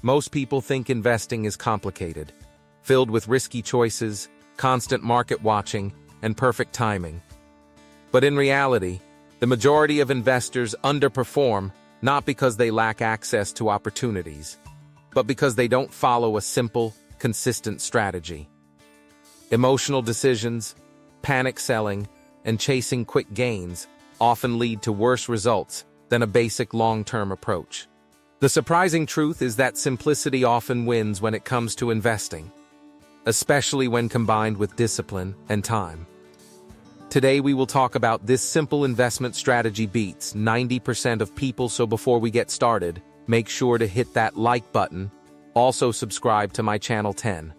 Most people think investing is complicated, filled with risky choices, constant market watching, and perfect timing. But in reality, the majority of investors underperform not because they lack access to opportunities, but because they don't follow a simple, consistent strategy. Emotional decisions, panic selling, and chasing quick gains often lead to worse results than a basic long-term approach. The surprising truth is that simplicity often wins when it comes to investing, especially when combined with discipline and time. Today we will talk about this simple investment strategy beats 90% of people, so before we get started, make sure to hit that like button. Also subscribe to my channel 10.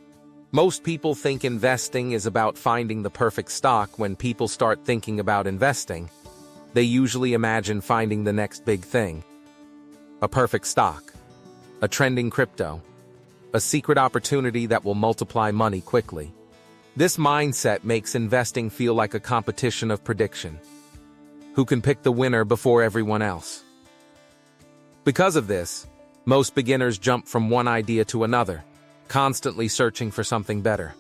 Most people think investing is about finding the perfect stock. When people start thinking about investing, they usually imagine finding the next big thing. A perfect stock, a trending crypto, a secret opportunity that will multiply money quickly. This mindset makes investing feel like a competition of prediction. Who can pick the winner before everyone else? Because of this, most beginners jump from one idea to another, constantly searching for something better.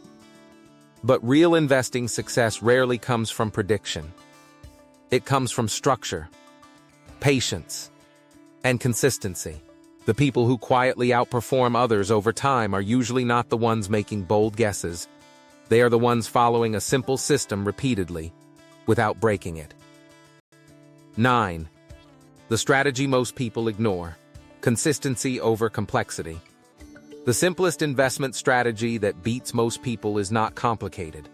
But real investing success rarely comes from prediction. It comes from structure, patience, and consistency. The people who quietly outperform others over time are usually not the ones making bold guesses. They are the ones following a simple system repeatedly, without breaking it. 9. The strategy most people ignore: consistency over complexity. The simplest investment strategy that beats most people is not complicated.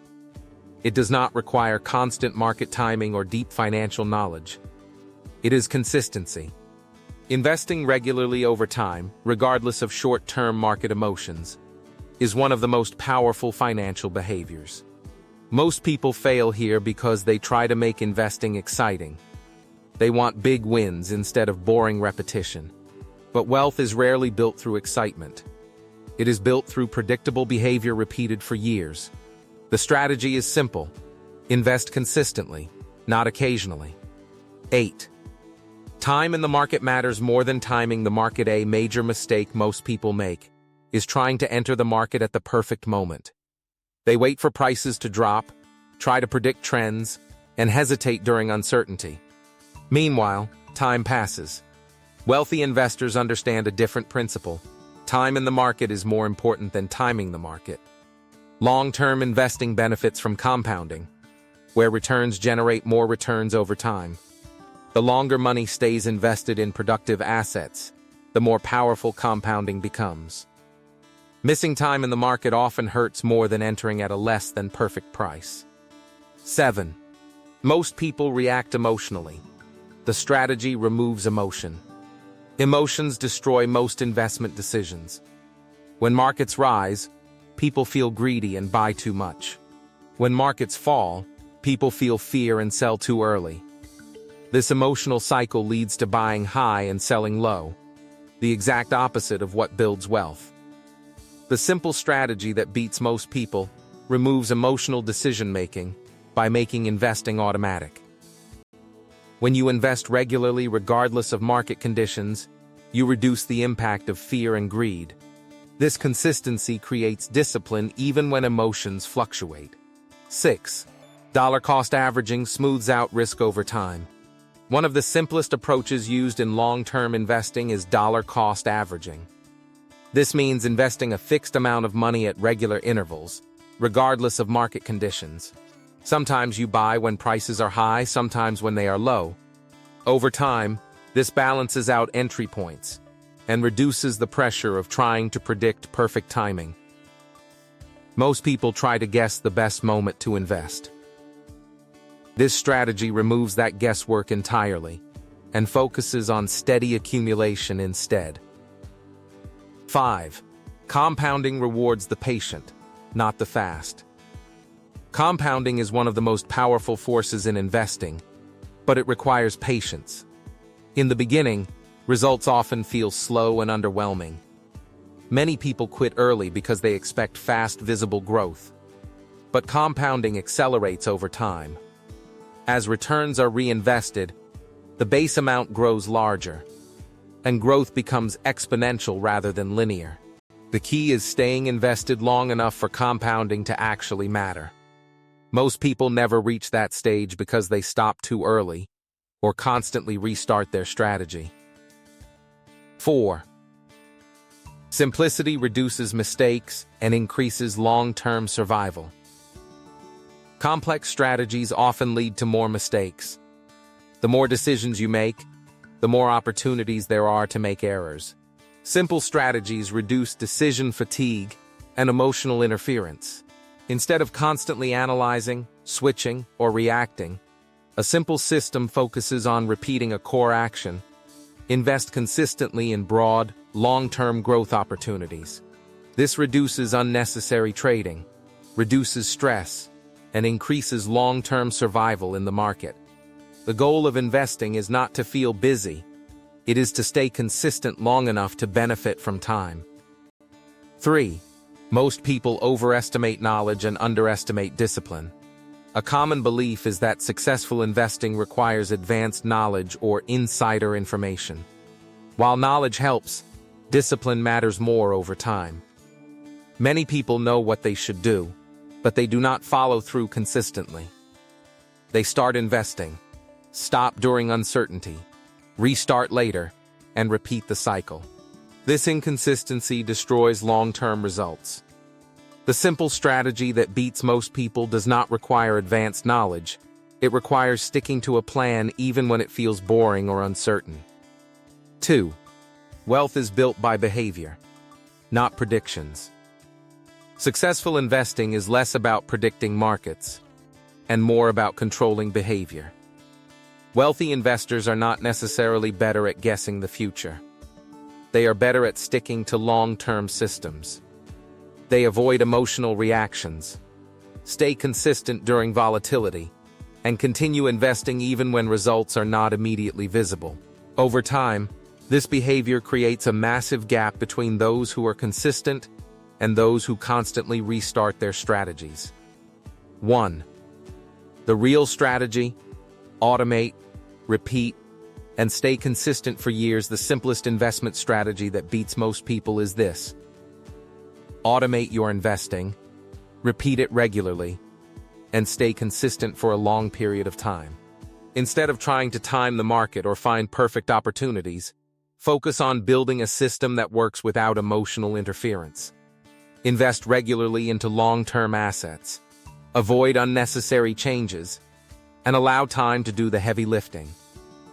It does not require constant market timing or deep financial knowledge. It is consistency. Investing regularly over time, regardless of short-term market emotions, is one of the most powerful financial behaviors. Most people fail here because they try to make investing exciting. They want big wins instead of boring repetition. But wealth is rarely built through excitement. It is built through predictable behavior repeated for years. The strategy is simple: invest consistently, not occasionally. 8. Time in the market matters more than timing the market. A major mistake most people make is trying to enter the market at the perfect moment. They wait for prices to drop, try to predict trends, and hesitate during uncertainty. Meanwhile, time passes. Wealthy investors understand a different principle. Time in the market is more important than timing the market. Long-term investing benefits from compounding, where returns generate more returns over time. The longer money stays invested in productive assets, the more powerful compounding becomes. Missing time in the market often hurts more than entering at a less than perfect price. 7. Most people react emotionally. The strategy removes emotion. Emotions destroy most investment decisions. When markets rise, people feel greedy and buy too much. When markets fall, people feel fear and sell too early. This emotional cycle leads to buying high and selling low, the exact opposite of what builds wealth. The simple strategy that beats most people removes emotional decision-making by making investing automatic. When you invest regularly regardless of market conditions, you reduce the impact of fear and greed. This consistency creates discipline even when emotions fluctuate. 6. Dollar-cost averaging smooths out risk over time. One of the simplest approaches used in long-term investing is dollar-cost averaging. This means investing a fixed amount of money at regular intervals, regardless of market conditions. Sometimes you buy when prices are high, sometimes when they are low. Over time, this balances out entry points and reduces the pressure of trying to predict perfect timing. Most people try to guess the best moment to invest. This strategy removes that guesswork entirely and focuses on steady accumulation instead. 5. Compounding rewards the patient, not the fast. Compounding is one of the most powerful forces in investing, but it requires patience. In the beginning, results often feel slow and underwhelming. Many people quit early because they expect fast, visible growth. But compounding accelerates over time. As returns are reinvested, the base amount grows larger. and growth becomes exponential rather than linear. The key is staying invested long enough for compounding to actually matter. Most people never reach that stage because they stop too early or constantly restart their strategy. 4. Simplicity reduces mistakes and increases long-term survival. Complex strategies often lead to more mistakes. The more decisions you make, the more opportunities there are to make errors. Simple strategies reduce decision fatigue and emotional interference. Instead of constantly analyzing, switching, or reacting, a simple system focuses on repeating a core action. Invest consistently in broad, long-term growth opportunities. This reduces unnecessary trading, reduces stress, and increases long-term survival in the market. The goal of investing is not to feel busy. It is to stay consistent long enough to benefit from time. 3. Most people overestimate knowledge and underestimate discipline. A common belief is that successful investing requires advanced knowledge or insider information. While knowledge helps, discipline matters more over time. Many people know what they should do, but they do not follow through consistently. They start investing, stop during uncertainty, restart later, and repeat the cycle. This inconsistency destroys long-term results. The simple strategy that beats most people does not require advanced knowledge. It requires sticking to a plan even when it feels boring or uncertain. 2. Wealth is built by behavior, not predictions. Successful investing is less about predicting markets and more about controlling behavior. Wealthy investors are not necessarily better at guessing the future. They are better at sticking to long-term systems. They avoid emotional reactions, stay consistent during volatility, and continue investing even when results are not immediately visible. Over time, this behavior creates a massive gap between those who are consistent and those who constantly restart their strategies. 1. The real strategy: automate, repeat, and stay consistent for years. The simplest investment strategy that beats most people is this: automate your investing, repeat it regularly, and stay consistent for a long period of time. Instead of trying to time the market or find perfect opportunities, focus on building a system that works without emotional interference. Invest regularly into long-term assets, avoid unnecessary changes, and allow time to do the heavy lifting.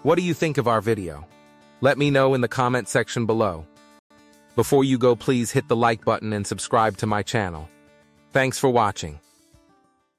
What do you think of our video? Let me know in the comment section below. Before you go, please hit the like button and subscribe to my channel. Thanks for watching.